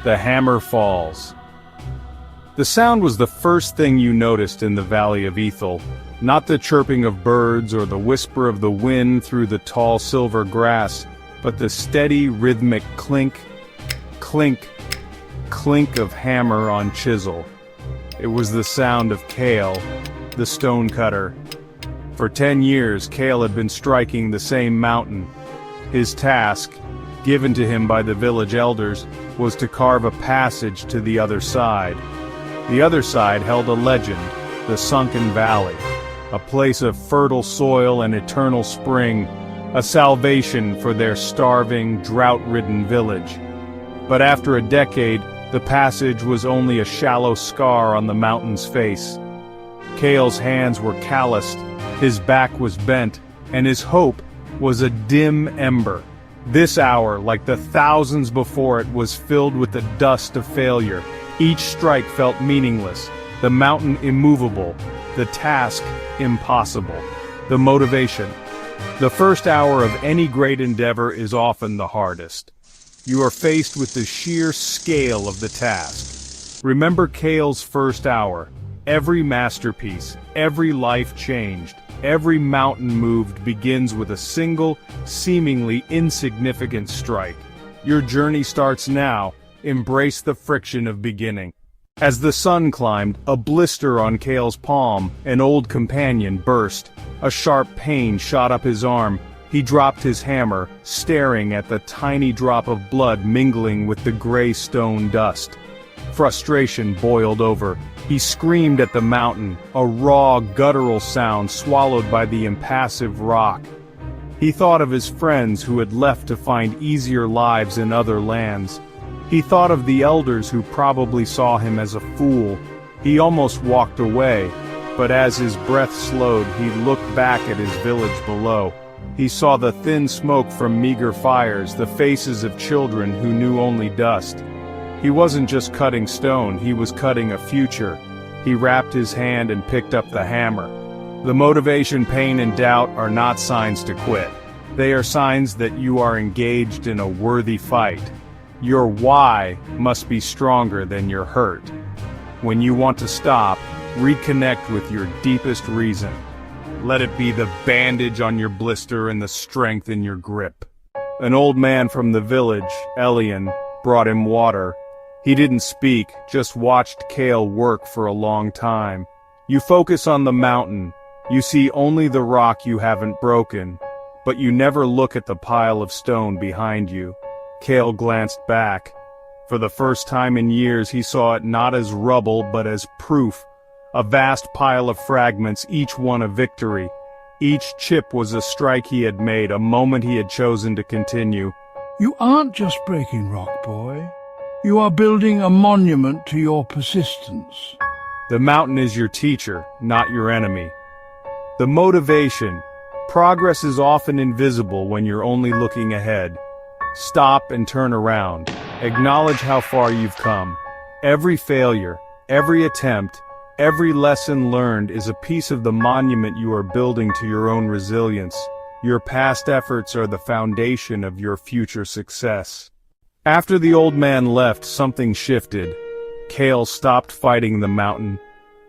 The hammer falls. The sound was the first thing you noticed in the Valley of Ethel, not the chirping of birds or the whisper of the wind through the tall silver grass, but the steady rhythmic clink, clink, clink of hammer on chisel. It was the sound of Cale, the stonecutter. For 10 years, Cale had been striking the same mountain. His task, given to him by the village elders, was to carve a passage to the other side. The other side held a legend, the Sunken Valley, a place of fertile soil and eternal spring, a salvation for their starving, drought-ridden village. But after a decade, the passage was only a shallow scar on the mountain's face. Cale's hands were calloused, his back was bent, and his hope was a dim ember. This hour, like the thousands before it, was filled with the dust of failure. Each strike felt meaningless, the mountain immovable, the task impossible. The motivation. The first hour of any great endeavor is often the hardest. You are faced with the sheer scale of the task. Remember Cale's first hour. Every masterpiece, every life changed, every mountain moved begins with a single, seemingly insignificant strike. Your journey starts now. Embrace the friction of beginning. As the sun climbed, a blister on Cale's palm, an old companion, burst. A sharp pain shot up his arm. He dropped his hammer, staring at the tiny drop of blood mingling with the gray stone dust. Frustration boiled over. He screamed at the mountain, a raw, guttural sound swallowed by the impassive rock. He thought of his friends who had left to find easier lives in other lands. He thought of the elders who probably saw him as a fool. He almost walked away, but as his breath slowed, he looked back at his village below. He saw the thin smoke from meager fires, the faces of children who knew only dust. He wasn't just cutting stone, he was cutting a future. He wrapped his hand and picked up the hammer. The motivation, pain, and doubt are not signs to quit. They are signs that you are engaged in a worthy fight. Your why must be stronger than your hurt. When you want to stop, reconnect with your deepest reason. Let it be the bandage on your blister and the strength in your grip. An old man from the village, Elian, brought him water. He didn't speak, just watched Cale work for a long time. You focus on the mountain. You see only the rock you haven't broken, but you never look at the pile of stone behind you. Cale glanced back. For the first time in years, he saw it not as rubble but as proof. A vast pile of fragments, each one a victory. Each chip was a strike he had made, a moment he had chosen to continue. You aren't just breaking rock, boy. You are building a monument to your persistence. The mountain is your teacher, not your enemy. The motivation. Progress is often invisible when you're only looking ahead. Stop and turn around. Acknowledge how far you've come. Every failure, every attempt, every lesson learned is a piece of the monument you are building to your own resilience. Your past efforts are the foundation of your future success. After the old man left, something shifted. Cale stopped fighting the mountain.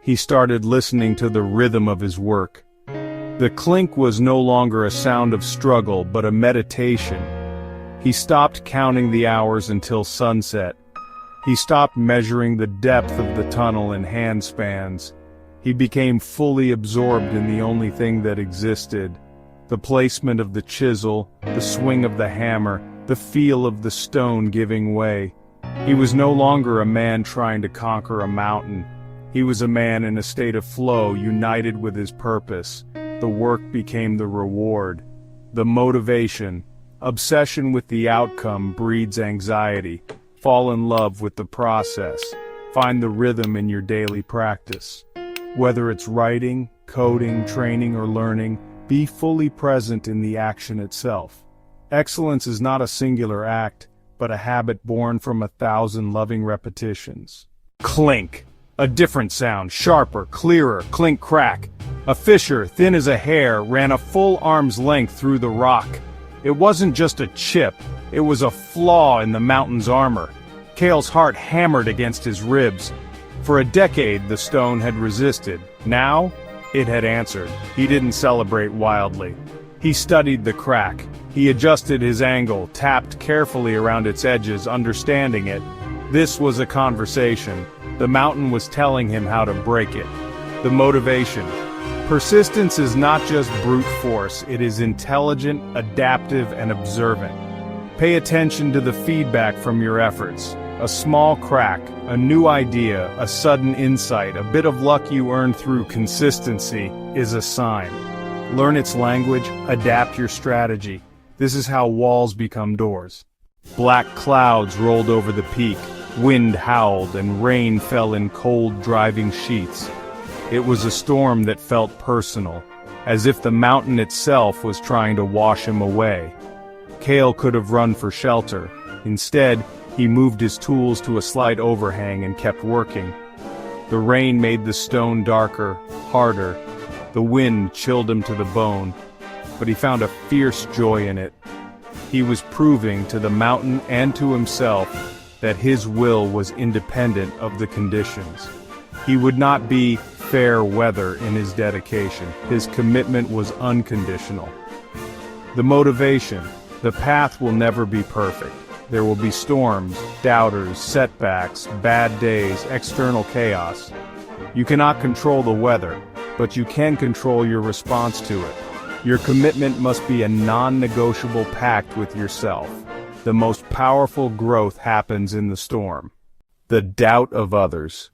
He started listening to the rhythm of his work. The clink was no longer a sound of struggle, but a meditation. He stopped counting the hours until sunset. He stopped measuring the depth of the tunnel in handspans. He became fully absorbed in the only thing that existed. The placement of the chisel, the swing of the hammer, the feel of the stone giving way. He was no longer a man trying to conquer a mountain. He was a man in a state of flow, united with his purpose. The work became the reward. The motivation. Obsession with the outcome breeds anxiety. Fall in love with the process. Find the rhythm in your daily practice. Whether it's writing, coding, training, or learning, be fully present in the action itself. Excellence is not a singular act, but a habit born from 1,000 loving repetitions. Clink. A different sound, sharper, clearer, clink crack. A fissure, thin as a hair, ran a full arm's length through the rock. It wasn't just a chip, it was a flaw in the mountain's armor. Kale's heart hammered against his ribs. For a decade, the stone had resisted. Now, it had answered. He didn't celebrate wildly. He studied the crack. He adjusted his angle, tapped carefully around its edges, understanding it. This was a conversation. The mountain was telling him how to break it. The motivation. Persistence is not just brute force, it is intelligent, adaptive, and observant. Pay attention to the feedback from your efforts. A small crack, a new idea, a sudden insight, a bit of luck you earn through consistency is a sign. Learn its language, adapt your strategy. This is how walls become doors. Black clouds rolled over the peak, wind howled, and rain fell in cold, driving sheets. It was a storm that felt personal, as if the mountain itself was trying to wash him away. Kale could have run for shelter. Instead, he moved his tools to a slight overhang and kept working. The rain made the stone darker, harder. The wind chilled him to the bone, but he found a fierce joy in it. He was proving to the mountain and to himself that his will was independent of the conditions. He would not be fair weather in his dedication. His commitment was unconditional. The motivation. The path will never be perfect. There will be storms, doubters, setbacks, bad days, external chaos. You cannot control the weather, but you can control your response to it. Your commitment must be a non-negotiable pact with yourself. The most powerful growth happens in the storm. The doubt of others.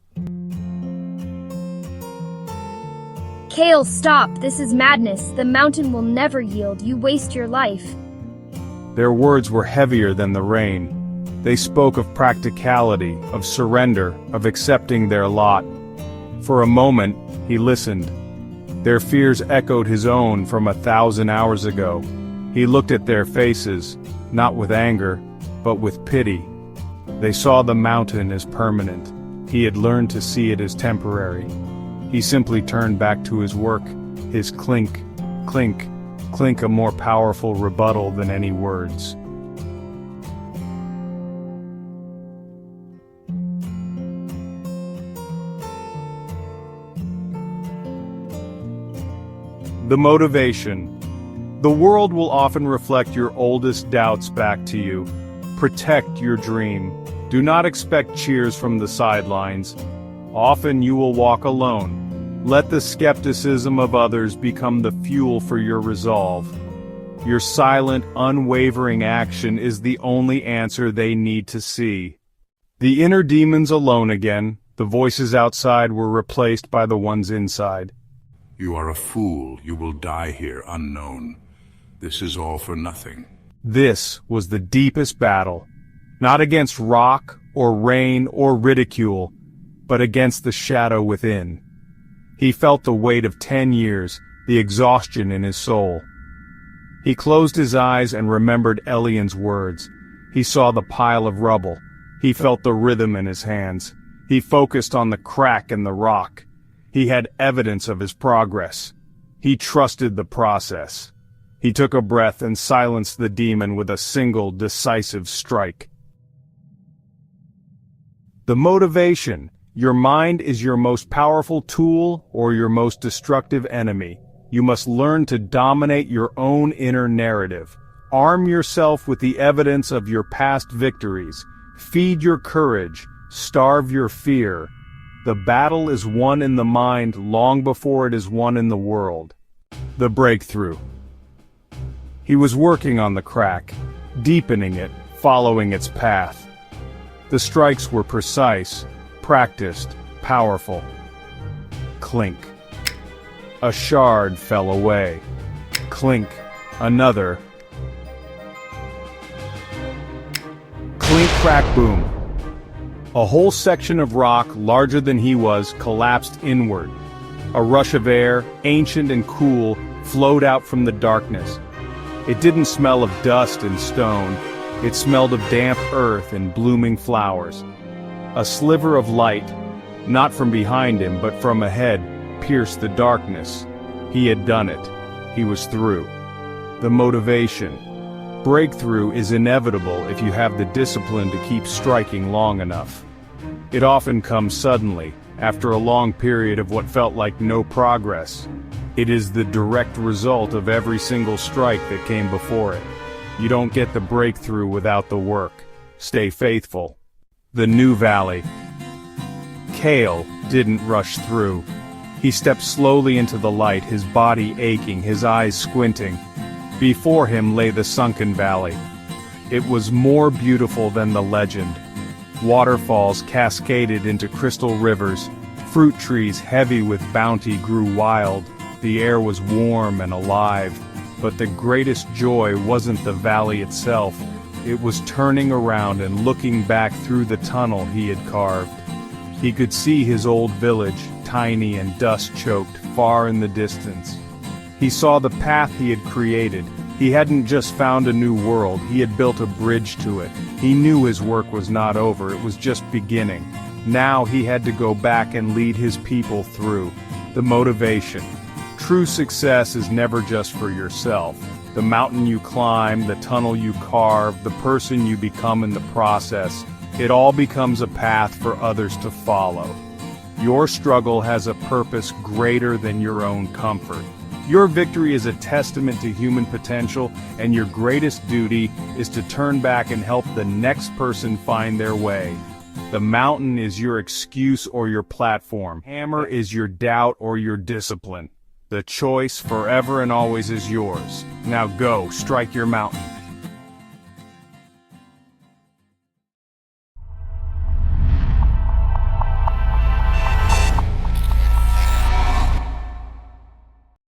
Kale, stop! This is madness. The mountain will never yield. You waste your life. Their words were heavier than the rain. They spoke of practicality, of surrender, of accepting their lot. For a moment, he listened. Their fears echoed his own from 1,000 hours ago. He looked at their faces, not with anger, but with pity. They saw the mountain as permanent. He had learned to see it as temporary. He simply turned back to his work, his clink, clink, clink, a more powerful rebuttal than any words. The motivation. The world will often reflect your oldest doubts back to you. Protect your dream. Do not expect cheers from the sidelines. Often you will walk alone. Let the skepticism of others become the fuel for your resolve. Your silent, unwavering action is the only answer they need to see. The inner demons alone again. The voices outside were replaced by the ones inside. You are a fool. You will die here unknown. This is all for nothing. This was the deepest battle. Not against rock, or rain, or ridicule, but against the shadow within. He felt the weight of 10 years, the exhaustion in his soul. He closed his eyes and remembered Elian's words. He saw the pile of rubble. He felt the rhythm in his hands. He focused on the crack in the rock. He had evidence of his progress. He trusted the process. He took a breath and silenced the demon with a single, decisive strike. The motivation. Your mind is your most powerful tool or your most destructive enemy. You must learn to dominate your own inner narrative. Arm yourself with the evidence of your past victories. Feed your courage. Starve your fear. The battle is won in the mind long before it is won in the world. The breakthrough. He was working on the crack, deepening it, following its path. The strikes were precise, practiced, powerful. Clink. A shard fell away. Clink. Another. Clink, crack, boom. A whole section of rock, larger than he was, collapsed inward. A rush of air, ancient and cool, flowed out from the darkness. It didn't smell of dust and stone. It smelled of damp earth and blooming flowers. A sliver of light, not from behind him but from ahead, pierced the darkness. He had done it. He was through. The motivation. Breakthrough is inevitable if you have the discipline to keep striking long enough. It often comes suddenly, after a long period of what felt like no progress. It is the direct result of every single strike that came before it. You don't get the breakthrough without the work. Stay faithful. The new valley. Kale didn't rush through. He stepped slowly into the light, his body aching, his eyes squinting. Before him lay the sunken valley. It was more beautiful than the legend. Waterfalls cascaded into crystal rivers. Fruit trees heavy with bounty grew wild. The air was warm and alive. But the greatest joy wasn't the valley itself. It was turning around and looking back through the tunnel he had carved. He could see his old village, tiny and dust-choked, far in the distance. He saw the path he had created. He hadn't just found a new world, he had built a bridge to it. He knew his work was not over, it was just beginning. Now he had to go back and lead his people through. The motivation. True success is never just for yourself. The mountain you climb, the tunnel you carve, the person you become in the process, it all becomes a path for others to follow. Your struggle has a purpose greater than your own comfort. Your victory is a testament to human potential, and your greatest duty is to turn back and help the next person find their way. The mountain is your excuse or your platform. Hammer is your doubt or your discipline. The choice forever and always is yours. Now go, strike your mountain.